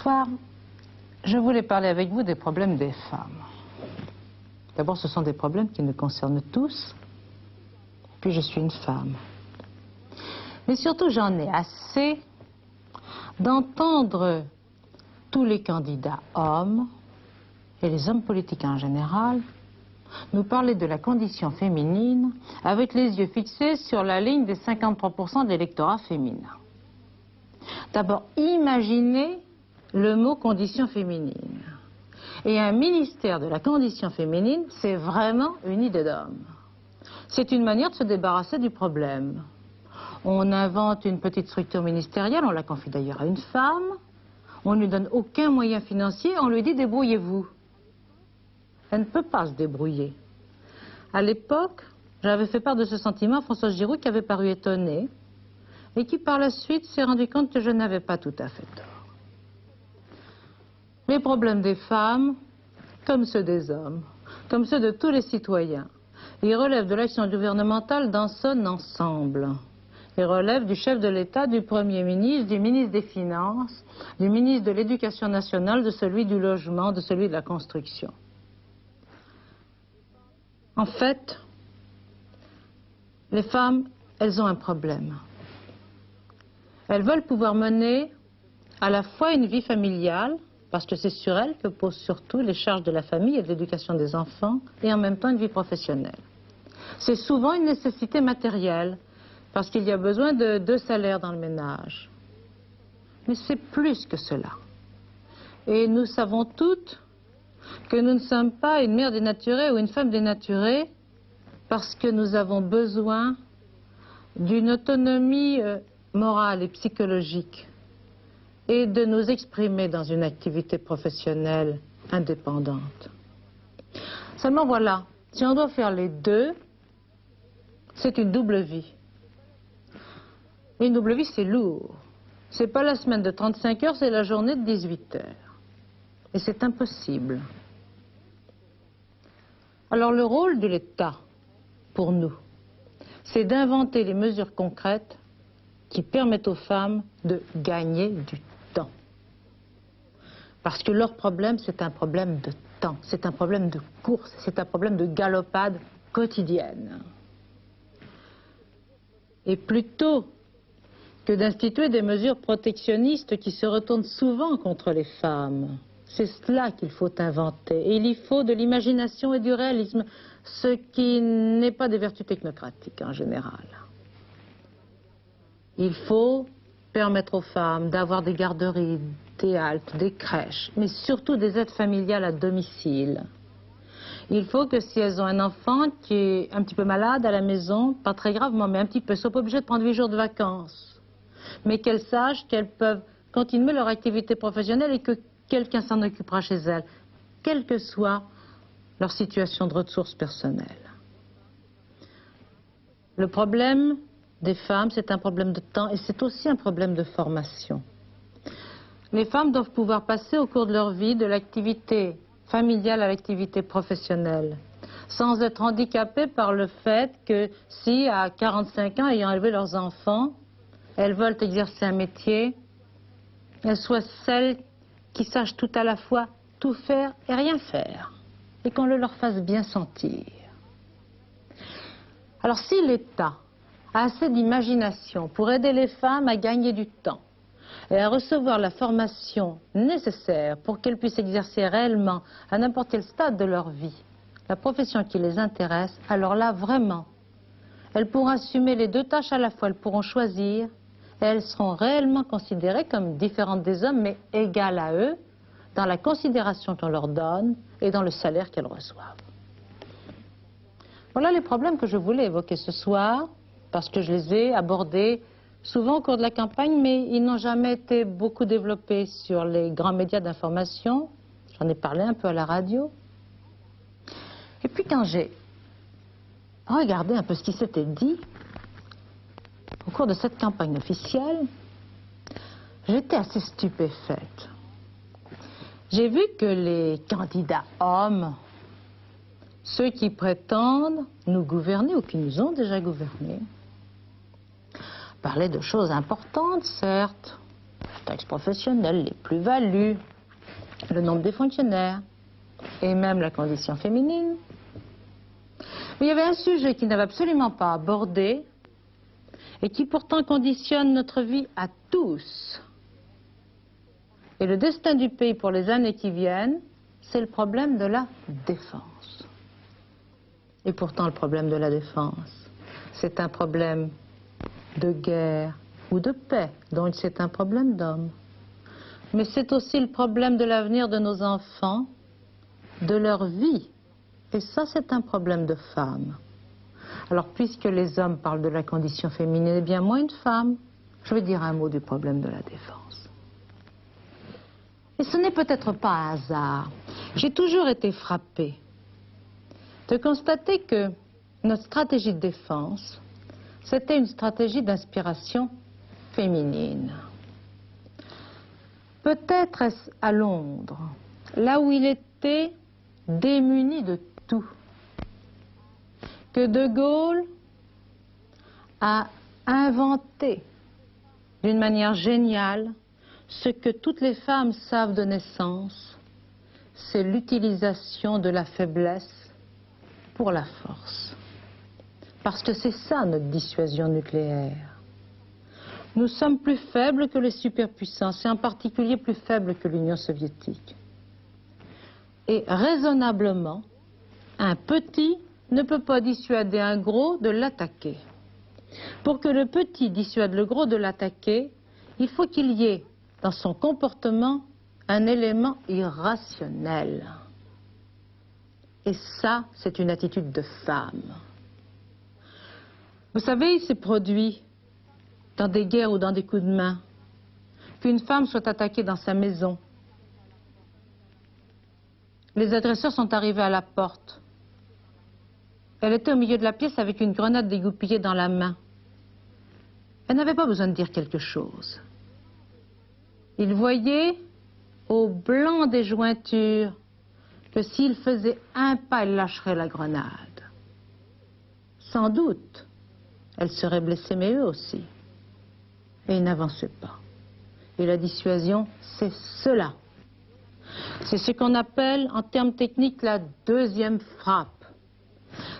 soir, je voulais parler avec vous des problèmes des femmes. D'abord, ce sont des problèmes qui nous concernent tous. Puis je suis une femme. Mais surtout, j'en ai assez d'entendre tous les candidats hommes, et les hommes politiques en général, nous parler de la condition féminine avec les yeux fixés sur la ligne des 53% de l'électorat féminin. D'abord, imaginez le mot condition féminine. Et un ministère de la condition féminine, c'est vraiment une idée d'homme. C'est une manière de se débarrasser du problème. On invente une petite structure ministérielle, on la confie d'ailleurs à une femme, on ne lui donne aucun moyen financier, on lui dit débrouillez-vous. Elle ne peut pas se débrouiller. À l'époque, j'avais fait part de ce sentiment à Françoise Giroud qui avait paru étonnée et qui par la suite s'est rendu compte que je n'avais pas tout à fait tort. Les problèmes des femmes, comme ceux des hommes, comme ceux de tous les citoyens, ils relèvent de l'action gouvernementale dans son ensemble. Ils relèvent du chef de l'État, du Premier ministre, du ministre des Finances, du ministre de l'Éducation nationale, de celui du logement, de celui de la construction. En fait, les femmes, elles ont un problème. Elles veulent pouvoir mener à la fois une vie familiale, parce que c'est sur elles que posent surtout les charges de la famille et de l'éducation des enfants, et en même temps une vie professionnelle. C'est souvent une nécessité matérielle, parce qu'il y a besoin de 2 salaires dans le ménage. Mais c'est plus que cela. Et nous savons toutes que nous ne sommes pas une mère dénaturée ou une femme dénaturée parce que nous avons besoin d'une autonomie morale et psychologique et de nous exprimer dans une activité professionnelle indépendante. Seulement voilà, si on doit faire les deux, c'est une double vie. Et une double vie, c'est lourd. C'est pas la semaine de 35 heures, c'est la journée de 18 heures. Et c'est impossible. Alors le rôle de l'État, pour nous, c'est d'inventer les mesures concrètes qui permettent aux femmes de gagner du temps. Parce que leur problème, c'est un problème de temps, c'est un problème de course, c'est un problème de galopade quotidienne. Et plutôt que d'instituer des mesures protectionnistes qui se retournent souvent contre les femmes, c'est cela qu'il faut inventer. Et il y faut de l'imagination et du réalisme, ce qui n'est pas des vertus technocratiques en général. Il faut permettre aux femmes d'avoir des garderies, des haltes, des crèches, mais surtout des aides familiales à domicile. Il faut que si elles ont un enfant qui est un petit peu malade à la maison, pas très gravement, mais un petit peu, ne soient pas obligées de prendre 8 jours de vacances. Mais qu'elles sachent qu'elles peuvent continuer leur activité professionnelle et que quelqu'un s'en occupera chez elles, quelle que soit leur situation de ressources personnelles. Le problème des femmes, c'est un problème de temps et c'est aussi un problème de formation. Les femmes doivent pouvoir passer au cours de leur vie de l'activité familiale à l'activité professionnelle, sans être handicapées par le fait que si, à 45 ans, ayant élevé leurs enfants, elles veulent exercer un métier, elles soient celles qui sachent tout à la fois tout faire et rien faire, et qu'on le leur fasse bien sentir. Alors si l'État a assez d'imagination pour aider les femmes à gagner du temps et à recevoir la formation nécessaire pour qu'elles puissent exercer réellement à n'importe quel stade de leur vie la profession qui les intéresse, alors là vraiment, elles pourront assumer les 2 tâches à la fois, elles pourront choisir et elles seront réellement considérées comme différentes des hommes mais égales à eux dans la considération qu'on leur donne et dans le salaire qu'elles reçoivent. Voilà les problèmes que je voulais évoquer ce soir, parce que je les ai abordés souvent au cours de la campagne, mais ils n'ont jamais été beaucoup développés sur les grands médias d'information. J'en ai parlé un peu à la radio. Et puis quand j'ai regardé un peu ce qui s'était dit au cours de cette campagne officielle, j'étais assez stupéfaite. J'ai vu que les candidats hommes, ceux qui prétendent nous gouverner ou qui nous ont déjà gouvernés, parlaient de choses importantes, certes, taxes professionnelles, les plus-values, le nombre des fonctionnaires et même la condition féminine. Mais il y avait un sujet qui n'avait absolument pas abordé et qui pourtant conditionne notre vie à tous. Et le destin du pays pour les années qui viennent, c'est le problème de la défense. Et pourtant le problème de la défense, c'est un problème de guerre ou de paix, donc c'est un problème d'homme. Mais c'est aussi le problème de l'avenir de nos enfants, de leur vie. Et ça, c'est un problème de femmes. Alors, puisque les hommes parlent de la condition féminine, eh bien, moi, une femme, je vais dire un mot du problème de la défense. Et ce n'est peut-être pas un hasard. J'ai toujours été frappée de constater que notre stratégie de défense, c'était une stratégie d'inspiration féminine. Peut-être est-ce à Londres, là où il était démuni de tout, que De Gaulle a inventé d'une manière géniale ce que toutes les femmes savent de naissance, c'est l'utilisation de la faiblesse pour la force. Parce que c'est ça notre dissuasion nucléaire. Nous sommes plus faibles que les superpuissances, et en particulier plus faibles que l'Union soviétique. Et raisonnablement, un petit ne peut pas dissuader un gros de l'attaquer. Pour que le petit dissuade le gros de l'attaquer, il faut qu'il y ait dans son comportement un élément irrationnel. Et ça, c'est une attitude de femme. Vous savez, il s'est produit dans des guerres ou dans des coups de main qu'une femme soit attaquée dans sa maison. Les agresseurs sont arrivés à la porte. Elle était au milieu de la pièce avec une grenade dégoupillée dans la main. Elle n'avait pas besoin de dire quelque chose. Il voyait au blanc des jointures que s'il faisait un pas, elle lâcherait la grenade. Sans doute, elle serait blessée, mais eux aussi. Et ils n'avançaient pas. Et la dissuasion, c'est cela. C'est ce qu'on appelle, en termes techniques, la deuxième frappe.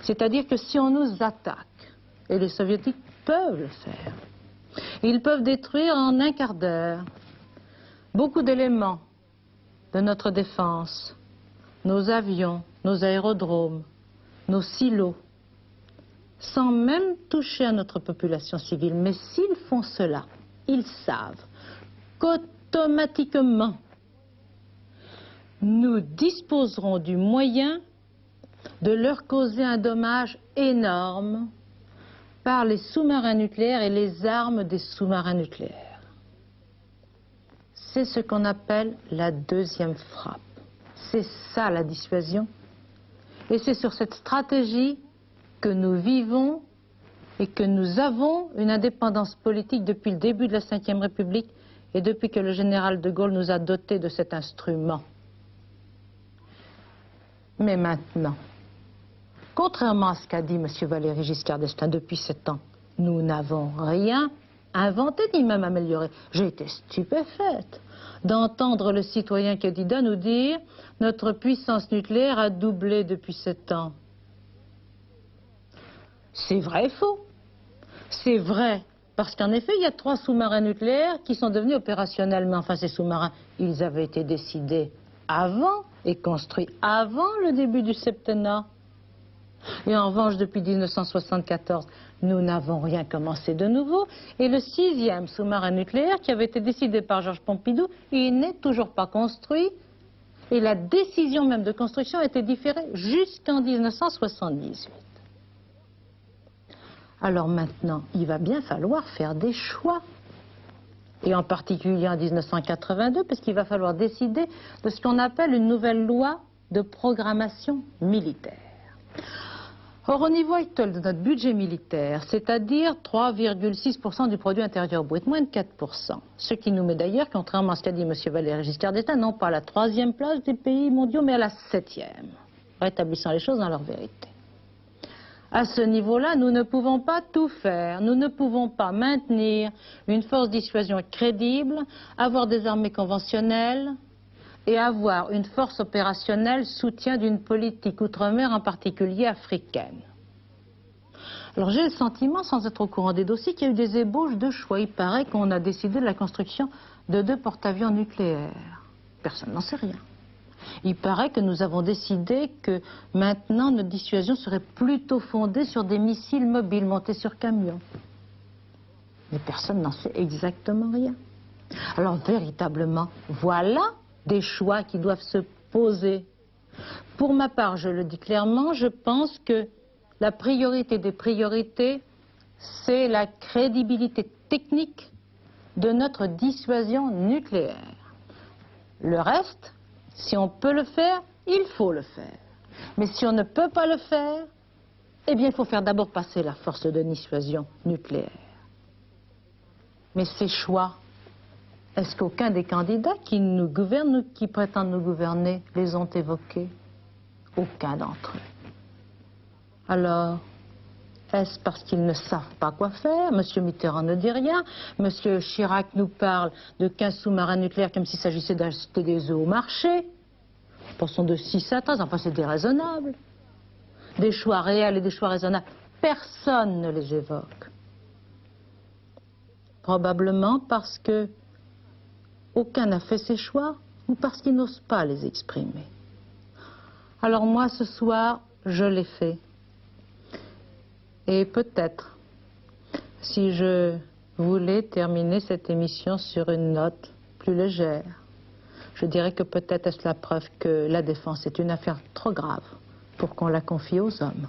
C'est-à-dire que si on nous attaque, et les soviétiques peuvent le faire, ils peuvent détruire en un quart d'heure beaucoup d'éléments de notre défense, nos avions, nos aérodromes, nos silos, sans même toucher à notre population civile. Mais s'ils font cela, ils savent qu'automatiquement, nous disposerons du moyen de leur causer un dommage énorme par les sous-marins nucléaires et les armes des sous-marins nucléaires. C'est ce qu'on appelle la deuxième frappe. C'est ça la dissuasion. Et c'est sur cette stratégie que nous vivons et que nous avons une indépendance politique depuis le début de la Ve République et depuis que le général de Gaulle nous a dotés de cet instrument. Mais maintenant, contrairement à ce qu'a dit M. Valéry Giscard d'Estaing depuis 7 ans, nous n'avons rien inventé ni même amélioré. J'ai été stupéfaite d'entendre le citoyen candidat nous dire « Notre puissance nucléaire a doublé depuis 7 ans ». C'est vrai et faux. C'est vrai parce qu'en effet, il y a 3 sous-marins nucléaires qui sont devenus opérationnels. Mais enfin, ces sous-marins, ils avaient été décidés avant et construits avant le début du septennat. Et en revanche, depuis 1974, nous n'avons rien commencé de nouveau. Et le 6e sous-marin nucléaire, qui avait été décidé par Georges Pompidou, il n'est toujours pas construit. Et la décision même de construction a été différée jusqu'en 1978. Alors maintenant, il va bien falloir faire des choix. Et en particulier en 1982, parce qu'il va falloir décider de ce qu'on appelle une nouvelle loi de programmation militaire. Or, au niveau actuel de notre budget militaire, c'est-à-dire 3,6% du produit intérieur brut, moins de 4%, ce qui nous met d'ailleurs, contrairement à ce qu'a dit M. Valéry Giscard d'Estaing, non pas à la 3e place des pays mondiaux, mais à la 7e, rétablissant les choses dans leur vérité. À ce niveau-là, nous ne pouvons pas tout faire. Nous ne pouvons pas maintenir une force de dissuasion crédible, avoir des armées conventionnelles et avoir une force opérationnelle soutien d'une politique outre-mer, en particulier africaine. Alors j'ai le sentiment, sans être au courant des dossiers, qu'il y a eu des ébauches de choix. Il paraît qu'on a décidé de la construction de 2 porte-avions nucléaires. Personne n'en sait rien. Il paraît que nous avons décidé que maintenant notre dissuasion serait plutôt fondée sur des missiles mobiles montés sur camions. Mais personne n'en sait exactement rien. Alors véritablement, voilà des choix qui doivent se poser. Pour ma part, je le dis clairement, je pense que la priorité des priorités, c'est la crédibilité technique de notre dissuasion nucléaire. Le reste, si on peut le faire, il faut le faire. Mais si on ne peut pas le faire, eh bien il faut faire d'abord passer la force de dissuasion nucléaire. Mais ces choix, est-ce qu'aucun des candidats qui nous gouvernent ou qui prétendent nous gouverner les ont évoqués? Aucun d'entre eux. Alors, est-ce parce qu'ils ne savent pas quoi faire? Monsieur Mitterrand ne dit rien. Monsieur Chirac nous parle de 15 sous-marins nucléaires comme s'il s'agissait d'acheter des œufs au marché. Pensons de 6 à 13, enfin c'est déraisonnable. Des choix réels et des choix raisonnables, personne ne les évoque. Probablement parce que aucun n'a fait ces choix ou parce qu'ils n'osent pas les exprimer. Alors moi, ce soir, je l'ai fait. Et peut-être, si je voulais terminer cette émission sur une note plus légère, je dirais que peut-être est-ce la preuve que la défense est une affaire trop grave pour qu'on la confie aux hommes.